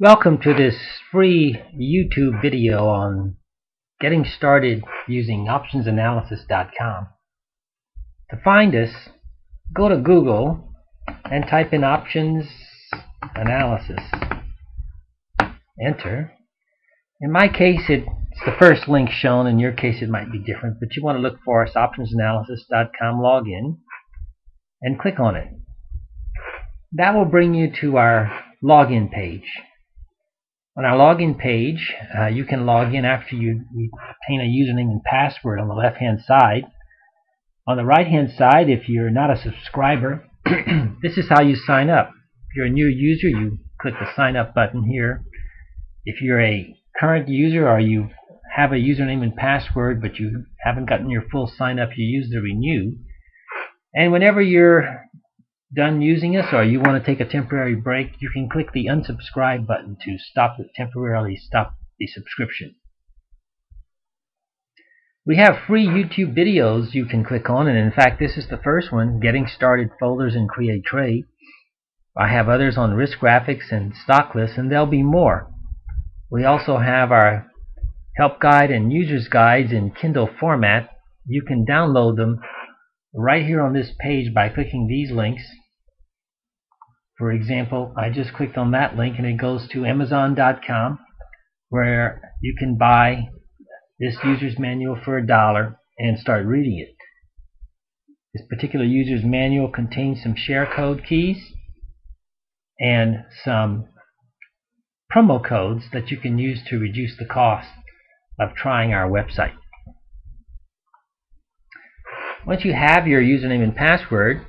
Welcome to this free YouTube video on getting started using optionsanalysis.com. To find us, go to Google and type in options analysis. Enter. In my case, it's the first link shown. In your case, it might be different, but you want to look for us, optionsanalysis.com, log in, and click on it. That will bring you to our login page. On our login page, you can log in after you obtain a username and password on the left-hand side. On the right-hand side, if you're not a subscriber, this is how you sign up. If you're a new user, you click the sign up button here. If you're a current user or you have a username and password but you haven't gotten your full sign up, you use the renew. And whenever you're done using us or you want to take a temporary break, you can click the unsubscribe button to temporarily stop the subscription. We have free YouTube videos you can click on, and in fact this is the first one, Getting Started Folders and Create Trade. I have others on risk graphics and stock lists, and there'll be more. We also have our help guide and users guides in Kindle format. You can download them right here on this page by clicking these links. For example, I just clicked on that link and it goes to Amazon.com, where you can buy this user's manual for $1 and start reading it. This particular user's manual contains some share code keys and some promo codes that you can use to reduce the cost of trying our website. Once you have your username and password,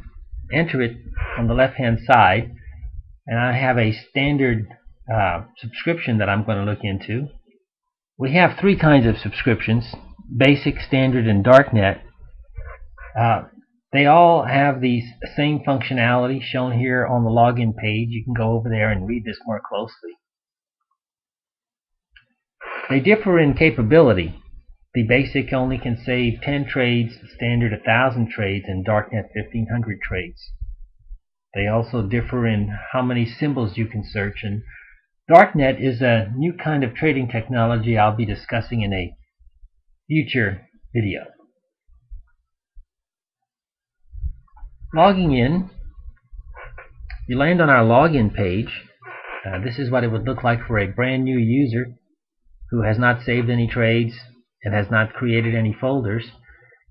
enter it on the left-hand side, and I have a standard subscription that I'm going to look into. We have three kinds of subscriptions: basic, standard, and darknet. They all have the same functionality shown here on the login page. You can go over there and read this more closely. They differ in capability. The basic only can save 10 trades, standard 1,000 trades, and darknet 1,500 trades. They also differ in how many symbols you can search, and darknet is a new kind of trading technology I'll be discussing in a future video. Logging in, you land on our login page. This is what it would look like for a brand new user who has not saved any trades and has not created any folders.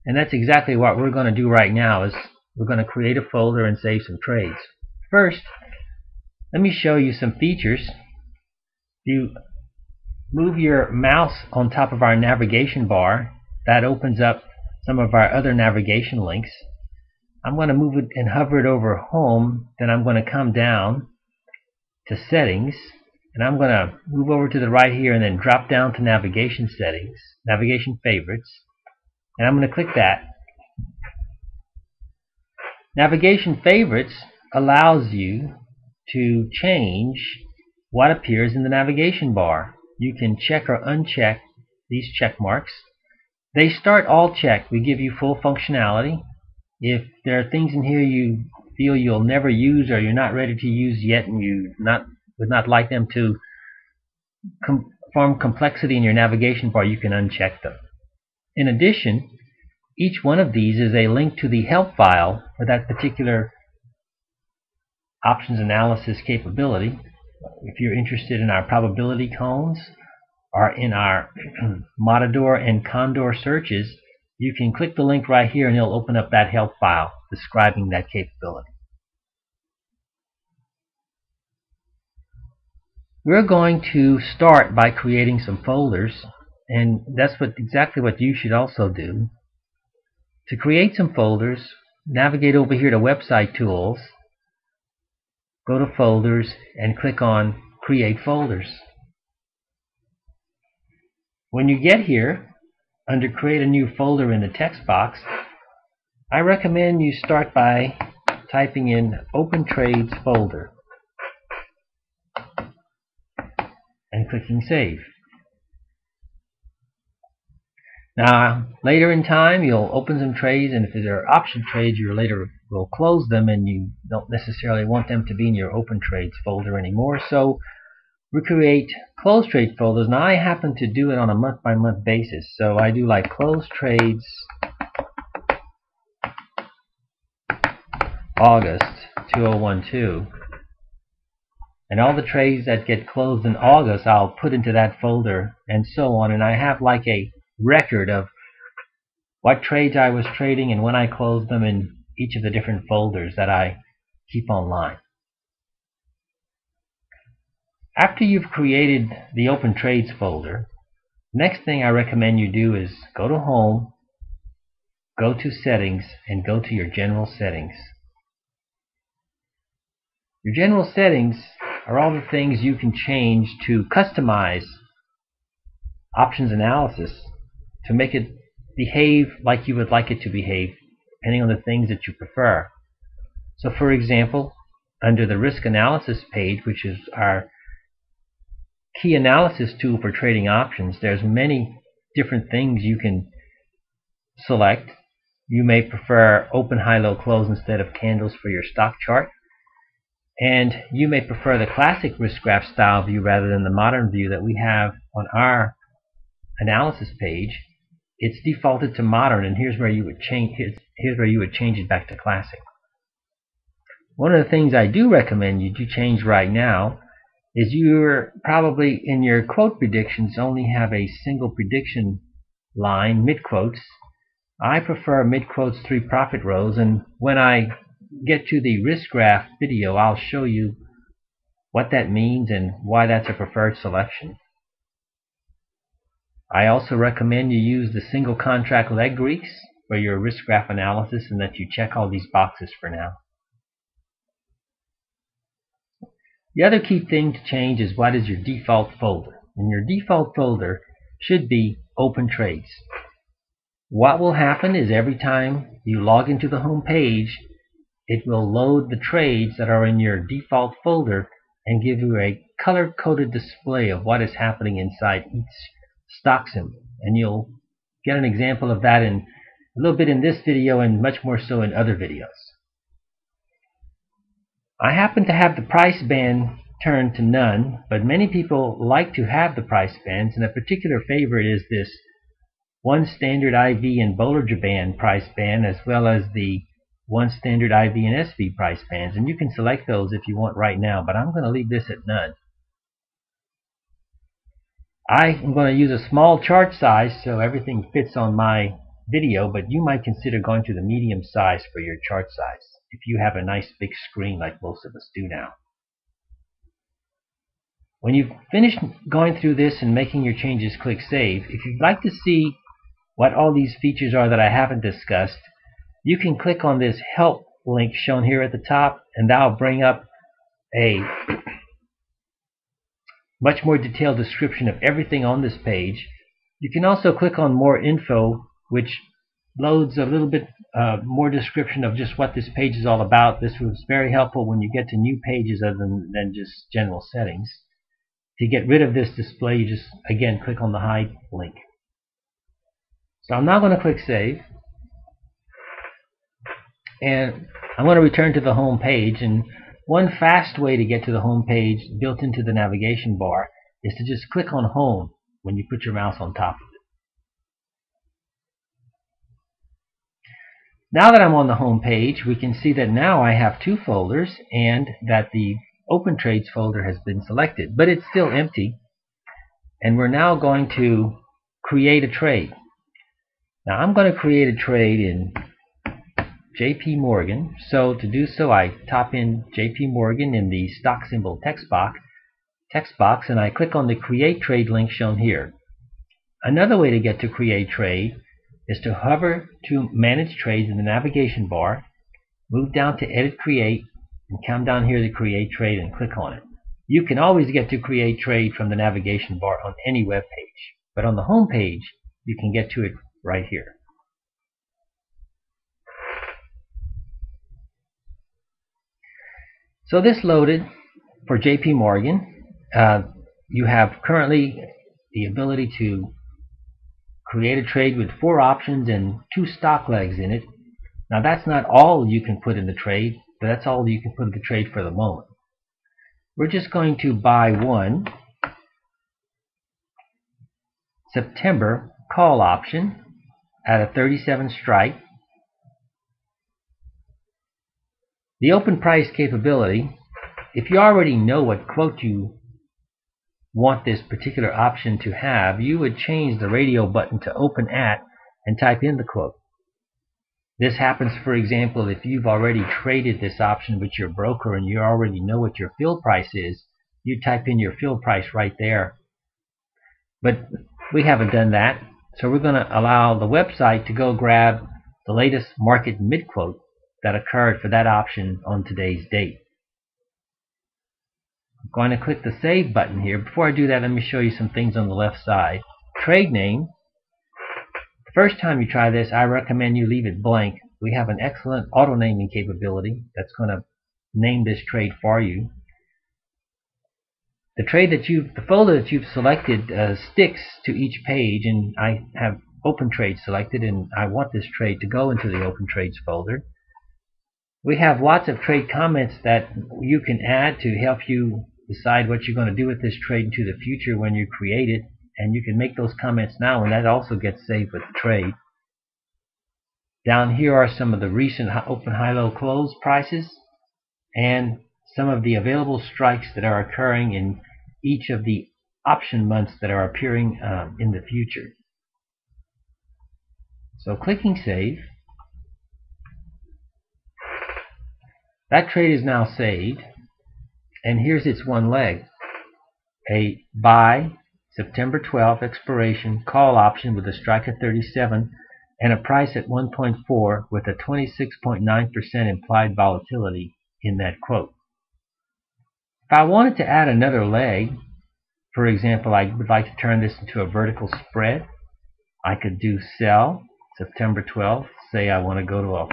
And that's exactly what we're going to do right now. Is we're going to create a folder and save some trades. First, let me show you some features. If you move your mouse on top of our navigation bar, that opens up some of our other navigation links. I'm going to move it and hover it over home. Then I'm going to come down to settings, and I'm going to move over to the right here and then drop down to navigation settings, navigation favorites, and I'm going to click that. Navigation favorites allows you to change what appears in the navigation bar. You can check or uncheck these check marks. They start all checked. We give you full functionality. If there are things in here you feel you'll never use or you're not ready to use yet and you would not like them to form complexity in your navigation bar, you can uncheck them. In addition, each one of these is a link to the help file for that particular options analysis capability. If you're interested in our probability cones or in our Matador and Condor searches, you can click the link right here and it'll open up that help file describing that capability. We're going to start by creating some folders, and that's exactly what you should also do. To create some folders, navigate over here to Website Tools, go to Folders, and click on Create Folders. When you get here, under Create a New Folder in the text box, I recommend you start by typing in Open Trades Folder and clicking Save. Now, later in time, you'll open some trades, and if there are option trades, you later will close them, and you don't necessarily want them to be in your Open Trades folder anymore. So we create closed trade folders. Now I happen to do it on a month-by-month basis, so I do like closed trades August 2012, and all the trades that get closed in August I'll put into that folder, and so on, and I have like a record of what trades I was trading and when I closed them in each of the different folders that I keep online. After you've created the Open Trades folder, the next thing I recommend you do is go to Home, go to Settings, and go to your General Settings. Your General Settings are all the things you can change to customize options analysis to make it behave like you would like it to behave, depending on the things that you prefer. So for example, under the Risk Analysis page, which is our key analysis tool for trading options, there's many different things you can select. You may prefer open, high, low, close instead of candles for your stock chart. And you may prefer the classic risk graph style view rather than the modern view that we have on our analysis page. It's defaulted to modern, and here's where you would change it back to classic. One of the things I do recommend you do change right now is you're probably in your quote predictions only have a single prediction line, mid quotes. I prefer mid quotes 3 profit rows, and when I get to the risk graph video I'll show you what that means and why that's a preferred selection. I also recommend you use the single contract leg Greeks for your risk graph analysis, and that you check all these boxes for now. The other key thing to change is what is your default folder. And your default folder should be Open Trades. What will happen is every time you log into the home page, it will load the trades that are in your default folder and give you a color-coded display of what is happening inside each stock symbol. And you'll get an example of that in a little bit in this video and much more so in other videos. I happen to have the price band turned to none, but many people like to have the price bands, and a particular favorite is this one standard IV and Bollinger Band price band, as well as the one standard IV and SV price bands, and you can select those if you want right now, but I'm going to leave this at none. I am going to use a small chart size so everything fits on my video, but you might consider going to the medium size for your chart size if you have a nice big screen like most of us do now. When you've finished going through this and making your changes, click Save. If you'd like to see what all these features are that I haven't discussed, you can click on this Help link shown here at the top, and that'll bring up a much more detailed description of everything on this page. You can also click on More Info, which loads a little bit more description of just what this page is all about. This was very helpful when you get to new pages other than just general settings. To get rid of this display, you just again click on the Hide link. So I'm now going to click Save, and I'm going to return to the home page. And one fast way to get to the home page built into the navigation bar is to just click on Home when you put your mouse on top of it. Now that I'm on the home page, we can see that now I have 2 folders and that the Open Trades folder has been selected, but it's still empty. And we're now going to create a trade. Now I'm going to create a trade in JP Morgan. So to do so, I type in JP Morgan in the stock symbol text box, and I click on the Create Trade link shown here. Another way to get to Create Trade is to hover to Manage Trades in the navigation bar, move down to Edit Create, and come down here to Create Trade and click on it. You can always get to Create Trade from the navigation bar on any web page, but on the home page you can get to it right here. So this loaded for JP Morgan. You have currently the ability to create a trade with 4 options and 2 stock legs in it. Now that's not all you can put in the trade, but that's all you can put in the trade for the moment. We're just going to buy one September call option at a 37 strike. The open price capability, if you already know what quote you want this particular option to have, you would change the radio button to open at and type in the quote. This happens, for example, if you've already traded this option with your broker and you already know what your fill price is, you type in your fill price right there. But we haven't done that, so we're going to allow the website to go grab the latest market mid-quote that occurred for that option on today's date. I'm going to click the Save button here. Before I do that, let me show you some things on the left side. Trade name. First time you try this, I recommend you leave it blank. We have an excellent auto-naming capability that's going to name this trade for you. The folder that you've selected sticks to each page, and I have Open Trade selected, and I want this trade to go into the Open Trades folder. We have lots of trade comments that you can add to help you decide what you're going to do with this trade into the future when you create it, and you can make those comments now, and that also gets saved with the trade. Down here are some of the recent open, high, low, close prices and some of the available strikes that are occurring in each of the option months that are appearing in the future. So clicking Save, that trade is now saved, and here's its one leg. A buy September 12th expiration call option with a strike at 37 and a price at 1.4 with a 26.9% implied volatility in that quote. If I wanted to add another leg, for example, I would like to turn this into a vertical spread, I could do sell September 12th. Say I want to go to a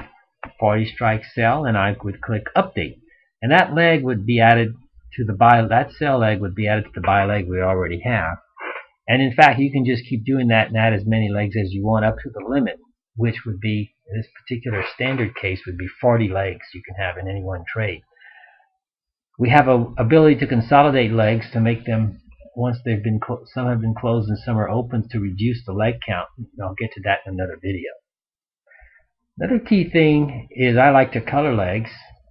40 strike sell, and I would click update, and that leg would be added to the buy. That sell leg would be added to the buy leg we already have. And in fact, you can just keep doing that and add as many legs as you want up to the limit, which would be, in this particular standard case, would be 40 legs you can have in any one trade. We have an ability to consolidate legs to make them, once they've been some have been closed and some are open, to reduce the leg count. I'll get to that in another video. Another key thing is I like to color legs,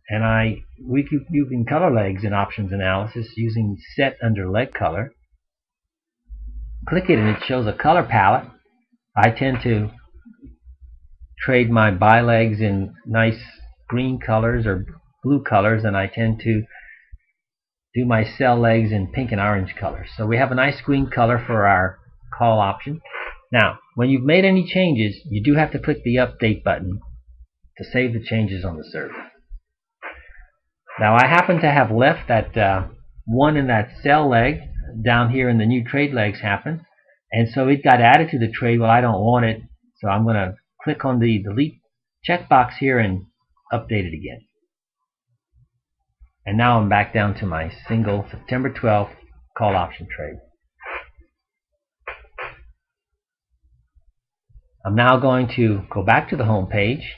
and you can color legs in options analysis using set under leg color. Click it and it shows a color palette. I tend to trade my buy legs in nice green colors or blue colors, and I tend to do my sell legs in pink and orange colors. So we have a nice green color for our call option. Now, when you've made any changes, you do have to click the update button to save the changes on the server. Now, I happen to have left that one in that sell leg down here in the new trade legs happen, and so it got added to the trade. Well, I don't want it, so I'm going to click on the delete checkbox here and update it again. And now I'm back down to my single September 12th call option trade. I'm now going to go back to the home page,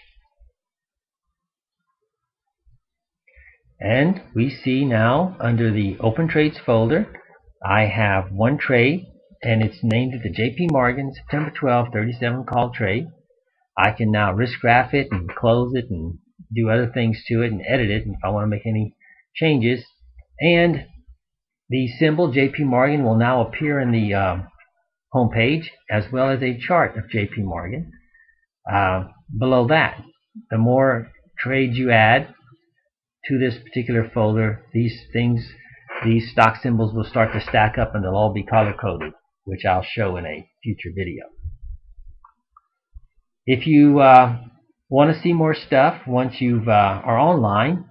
and we see now under the Open Trades folder I have one trade, and it's named the JP Morgan September 12th 37 call trade. I can now risk graph it and close it and do other things to it and edit it if I want to make any changes. And the symbol JP Morgan will now appear in the home page, as well as a chart of JP Morgan. Below that, the more trades you add to this particular folder, these stock symbols will start to stack up, and they'll all be color coded, which I'll show in a future video. If you want to see more stuff once you are online,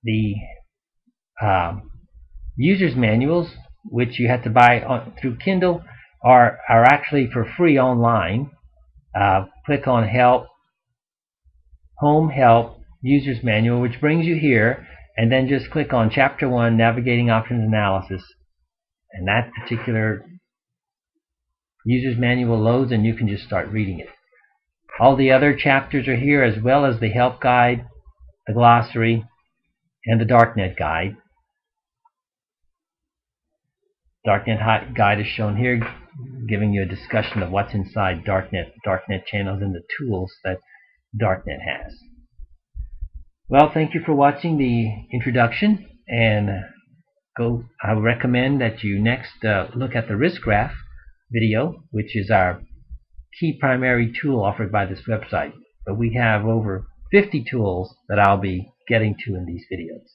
the user's manuals, which you have to buy through Kindle, are actually for free online. Click on Help, Home, Help, User's Manual, which brings you here, and then just click on Chapter 1, Navigating Options Analysis, and that particular user's manual loads, and you can just start reading it. All the other chapters are here, as well as the help guide, the glossary, and the Darknet guide. Darknet guide is shown here. giving you a discussion of what's inside darknet channels, and the tools that darknet has. Well, thank you for watching the introduction, and I recommend that you next look at the risk graph video, which is our key primary tool offered by this website. But we have over 50 tools that I'll be getting to in these videos.